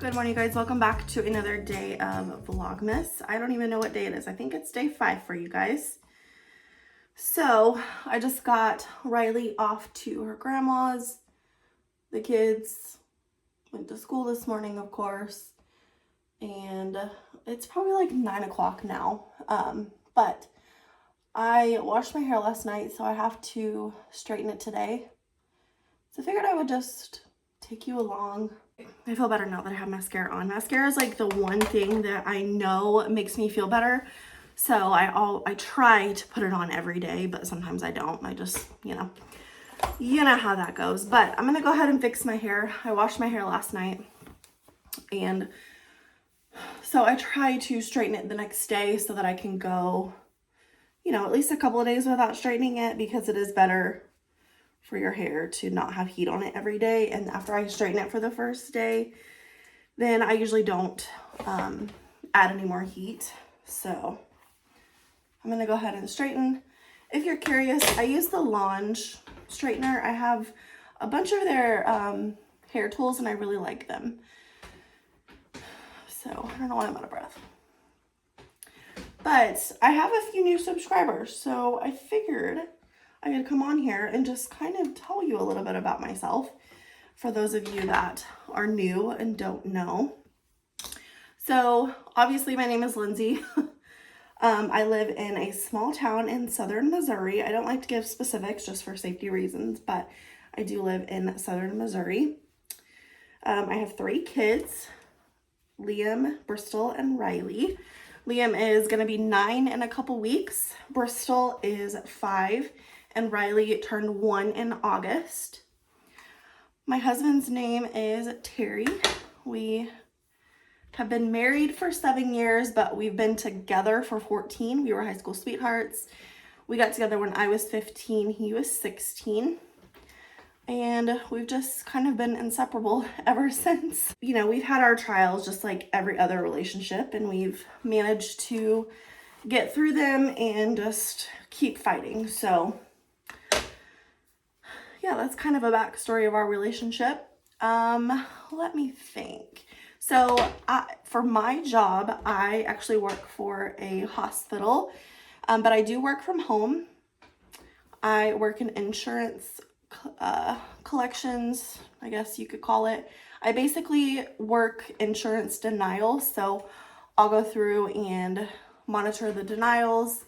Good morning, guys. Welcome back to another day of Vlogmas. I don't even know what day it is. I think it's day 5 for you guys. So I just got Riley off to her grandma's. The kids went to school this morning, of course, and it's probably like 9 o'clock now. But I washed my hair last night, so I have to straighten it today. So I figured I would just take you along. I feel better now that I have mascara on. Mascara is like the one thing that I know makes me feel better. So I try to put it on every day, but sometimes I don't. I just, you know how that goes. But I'm gonna go ahead and fix my hair. I washed my hair last night, and so I try to straighten it the next day so that I can go, at least a couple of days without straightening it, because it is better for your hair to not have heat on it every day. And after I straighten it for the first day, then I usually don't add any more heat. So I'm gonna go ahead and straighten. If you're curious, I use the Lange straightener. I have a bunch of their hair tools and I really like them. So I don't know why I'm out of breath. But I have a few new subscribers, so I figured I could come on here and just kind of tell you a little bit about myself for those of you that are new and don't know. So obviously my name is Lindsay. I live in a small town in southern Missouri. I don't like to give specifics just for safety reasons, but I do live in southern Missouri. I have 3 kids, Liam, Brystal, and Rylea. Liam is going to be 9 in a couple weeks. Brystal is 5. And Riley turned 1 in August. My husband's name is Terry. We have been married for 7 years, but we've been together for 14. We were high school sweethearts. We got together when I was 15, he was 16. And we've just kind of been inseparable ever since. We've had our trials just like every other relationship, and we've managed to get through them and just keep fighting. So yeah, that's kind of a backstory of our relationship. Let me think. So for my job, I actually work for a hospital, but I do work from home. I work in insurance collections, I guess you could call it. I basically work insurance denial, so I'll go through and monitor the denials,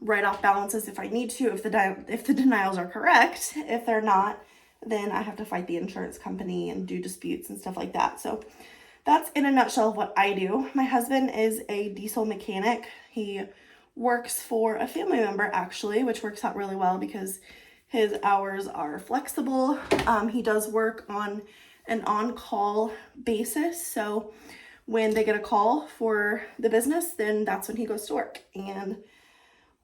write off balances if I need to, if the denials are correct. If they're not, then I have to fight the insurance company and do disputes and stuff like that. So that's in a nutshell what I do. My husband is a diesel mechanic. He works for a family member actually, which works out really well because his hours are flexible. He does work on an on-call basis. So when they get a call for the business, then that's when he goes to work. And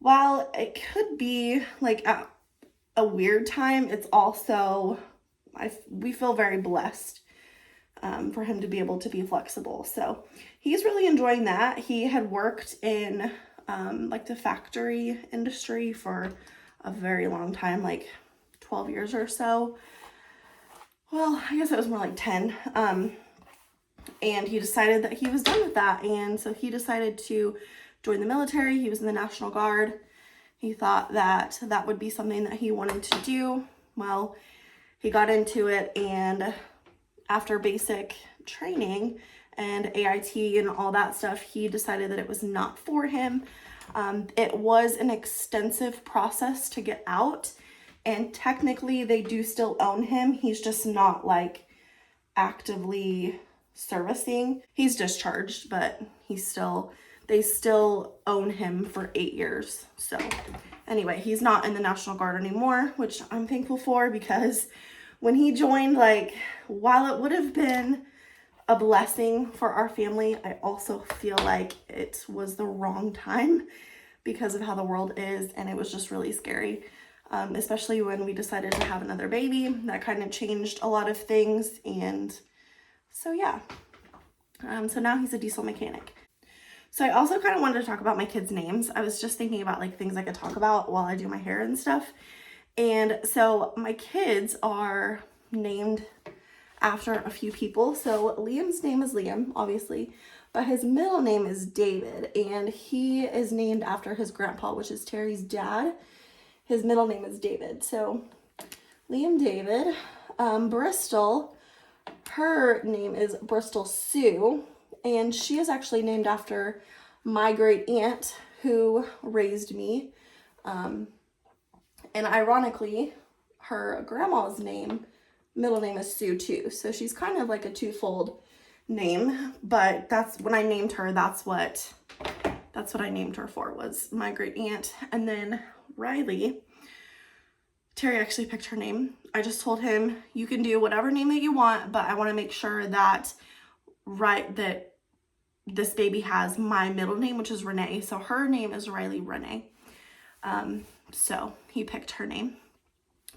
while it could be like a weird time, it's also, we feel very blessed for him to be able to be flexible. So he's really enjoying that. He had worked in like the factory industry for a very long time, like 12 years or so. Well, I guess it was more like 10. And he decided that he was done with that. And so he decided to join the military. He was in the National Guard. He thought that that would be something that he wanted to do. Well, he got into it, and after basic training and AIT and all that stuff, he decided that it was not for him. It was an extensive process to get out, and technically they do still own him. He's just not like actively servicing. He's discharged, but they still own him for 8 years. So anyway, he's not in the National Guard anymore, which I'm thankful for, because when he joined, like, while it would have been a blessing for our family, I also feel like it was the wrong time because of how the world is, and it was just really scary. Especially when we decided to have another baby. That kind of changed a lot of things, and so yeah. So now he's a diesel mechanic. So I also kind of wanted to talk about my kids' names. I was just thinking about like things I could talk about while I do my hair and stuff. And so my kids are named after a few people. So Liam's name is Liam, obviously, but his middle name is David, and he is named after his grandpa, which is Terry's dad. His middle name is David. So Liam David. Brystal, her name is Brystal Sue, and she is actually named after my great aunt who raised me. And ironically, her grandma's middle name is Sue too. So she's kind of like a twofold name, but that's when I named her, that's what I named her for, was my great aunt. And then Rylea, Terry actually picked her name. I just told him, you can do whatever name that you want, but I want to make sure that that this baby has my middle name, which is Renee. So her name is Rylea Renee. So he picked her name.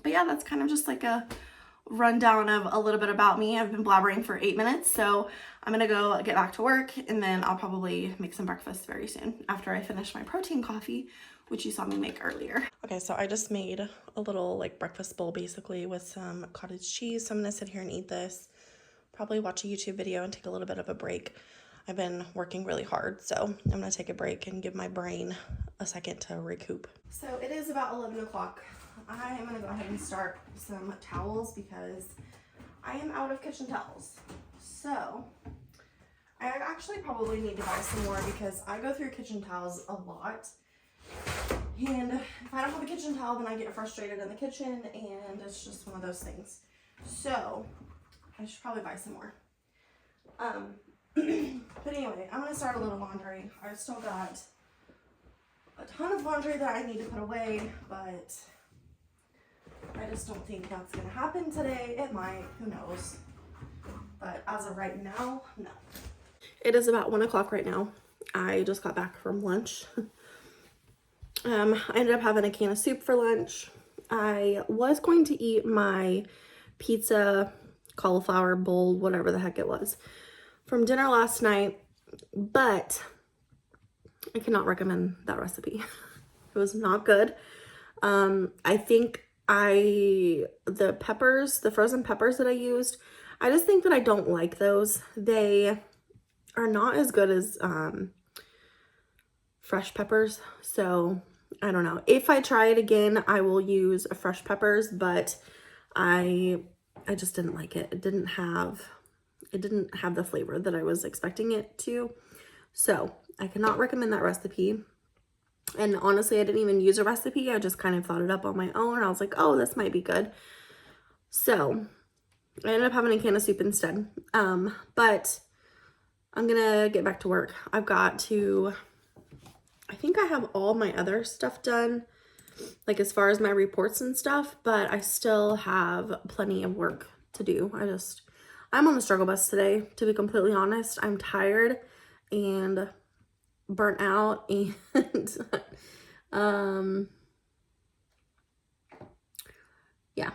But yeah, that's kind of just like a rundown of a little bit about me. I've been blabbering for 8 minutes, so I'm gonna go get back to work, and then I'll probably make some breakfast very soon after I finish my protein coffee, which you saw me make earlier. Okay, so I just made a little like breakfast bowl basically with some cottage cheese. So I'm gonna sit here and eat this, probably watch a YouTube video and take a little bit of a break. I've been working really hard, so I'm gonna take a break and give my brain a second to recoup. So it is about 11 o'clock. I am gonna go ahead and start some towels because I am out of kitchen towels. So I actually probably need to buy some more because I go through kitchen towels a lot. And if I don't have a kitchen towel, then I get frustrated in the kitchen, and it's just one of those things. So I should probably buy some more. But anyway, I'm gonna start a little laundry. I've still got a ton of laundry that I need to put away, but I just don't think that's gonna happen today. It might, who knows? But as of right now, no. It is about 1 o'clock right now. I just got back from lunch. I ended up having a can of soup for lunch. I was going to eat my pizza cauliflower bowl, whatever the heck it was, from dinner last night, but I cannot recommend that recipe. It was not good. I think the frozen peppers that I used, I just think that I don't like those. They are not as good as fresh peppers. So I don't know. If I try it again, I will use fresh peppers, but I just didn't like it. It didn't have the flavor that I was expecting it to. So I cannot recommend that recipe. And honestly, I didn't even use a recipe. I just kind of thought it up on my own. I was like, oh, this might be good. So I ended up having a can of soup instead. But I'm gonna get back to work. I think I have all my other stuff done, like as far as my reports and stuff, but I still have plenty of work to do. I'm on the struggle bus today, to be completely honest. I'm tired and burnt out, and yeah,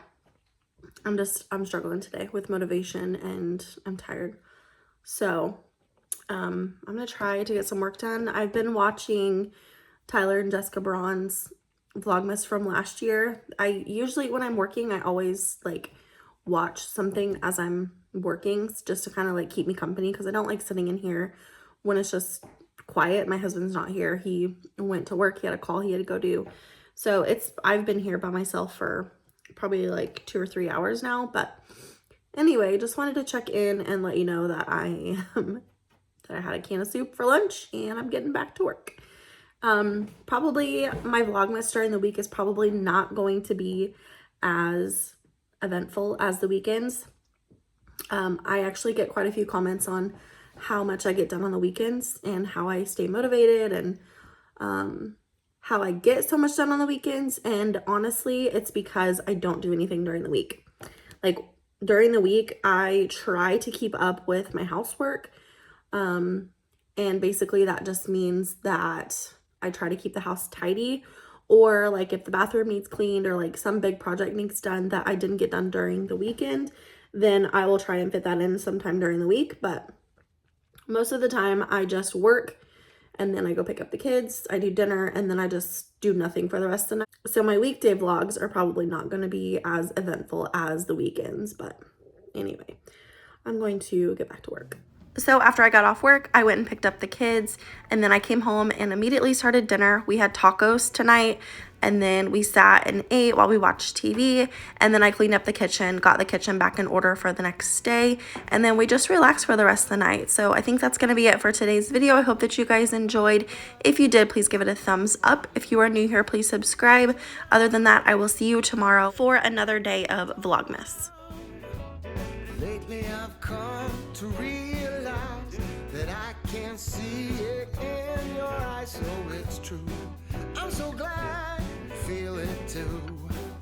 I'm struggling today with motivation, and I'm tired. So I'm gonna try to get some work done. I've been watching Tyler and Jessica Braun's Vlogmas from last year. I usually, when I'm working, I always like watch something as I'm working, just to kind of like keep me company, because I don't like sitting in here when it's just quiet. My husband's not here. He went to work. He had a call he had to go do. So I've been here by myself for probably like 2 or 3 hours now. But anyway, just wanted to check in and let you know that I had a can of soup for lunch, and I'm getting back to work. Probably my Vlogmas during the week is probably not going to be as eventful as the weekends. I actually get quite a few comments on how much I get done on the weekends and how I stay motivated, and how I get so much done on the weekends. And honestly, it's because I don't do anything during the week. Like during the week, I try to keep up with my housework. And basically that just means that I try to keep the house tidy, or like if the bathroom needs cleaned, or like some big project needs done that I didn't get done during the weekend, then I will try and fit that in sometime during the week. But most of the time I just work, and then I go pick up the kids, I do dinner, and then I just do nothing for the rest of the night. So my weekday vlogs are probably not going to be as eventful as the weekends, but Anyway, I'm going to get back to work. So after I got off work, I went and picked up the kids, and then I came home and immediately started dinner. We had tacos tonight, and then we sat and ate while we watched TV, and then I cleaned up the kitchen, got the kitchen back in order for the next day, and then we just relaxed for the rest of the night. So I think that's going to be it for today's video. I hope that you guys enjoyed. If you did, please give it a thumbs up. If you are new here, please subscribe. Other than that, I will see you tomorrow for another day of Vlogmas. Lately I've come to realize that I can't see it in your eyes, so it's true. I'm so glad you feel it too.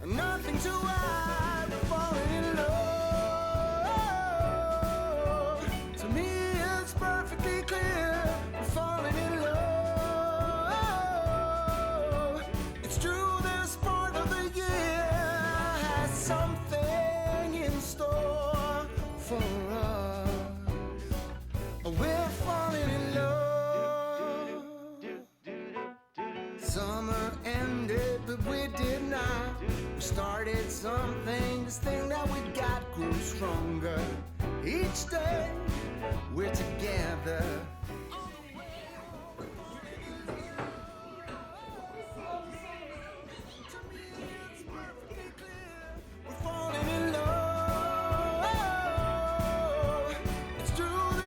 Nothing to hide, falling in love. To me it's perfectly clear, we're falling in love. It's true, this part of the year has something in store for us. We're falling in love. Summer ended, but we did not. We started something. This thing that we got grew stronger. Each day we're together.